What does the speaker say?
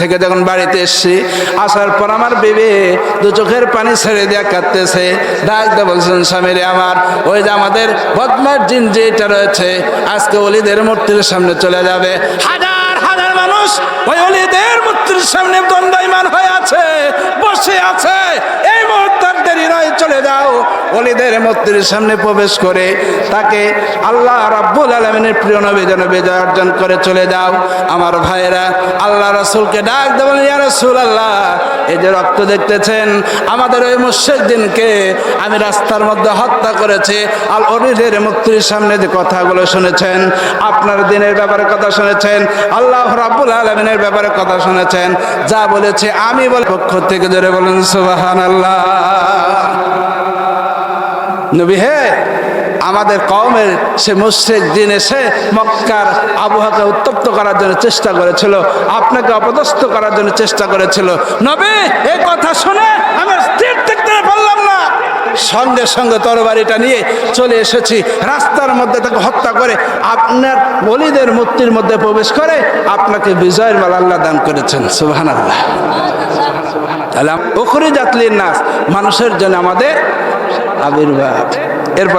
থেকে যখন বাড়িতে এসছি, আসার পর আমার বিবি দু চোখের পানি ছেড়ে দিয়ে কাঁদতেছে। ডাকতে বলছেন, স্বামী রে আমার, ওই যে আমাদের বদমাশ জিন যেটা রয়েছে আজকে ওলিদের মূর্তির সামনে চলে যাবে। হাজার হাজার মানুষ ওই ওলিদের মূর্তির সামনে দণ্ডায়মান হয়ে আছে, বসে আছে। এই মুহূর্তে দেরি নয়, চলে যাও। ওলিদের মূর্তির সামনে প্রবেশ করে তাকে আল্লাহ রাব্বুল আলামিনের প্রিয় নবী যেন বিজয় অর্জন করে চলে যাও। আমার ভাইয়েরা, আল্লাহ রাসূলকে ডাক দেবেন, ইয়া রাসূলুল্লাহ, এই যে রক্ত দেখতেছেন, আমাদের ওই মুশরিকদিনকে আমি রাস্তার মধ্যে হত্যা করেছি। আল ওলিদের মূর্তির সামনে যে কথাগুলো শুনেছেন, আপনার দিনের ব্যাপারে কথা শুনেছেন, আল্লাহ রাব্বুল আলামিনের ব্যাপারে কথা শুনেছেন, যা বলেছে আমি বলে পক্ষ থেকে জোরে বলেন সুবহানাল্লাহ। নবী হে, আমাদের কওমের সে মুশরিক জিন এসে মক্কার আবহাওয়াকে উত্তপ্ত করার জন্য চেষ্টা করেছিল, আপনাকে অপদস্থ করার জন্য চেষ্টা করেছিল। নবী, এই কথা শুনে আমি স্থির থাকতে পারলাম না, সঙ্গে সঙ্গে তরবারিটা নিয়ে চলে এসেছি। রাস্তার মধ্যে তাকে হত্যা করে আপনার ওলিদের মূর্তির মধ্যে প্রবেশ করে আপনাকে বিজয়ের মাল আল্লাহ দান করেছেন। সুবহানাল্লাহ। তাহলে উখরিজাত লিন নাস, মানুষের জন্য আমাদের আবির্ভাব। এরপর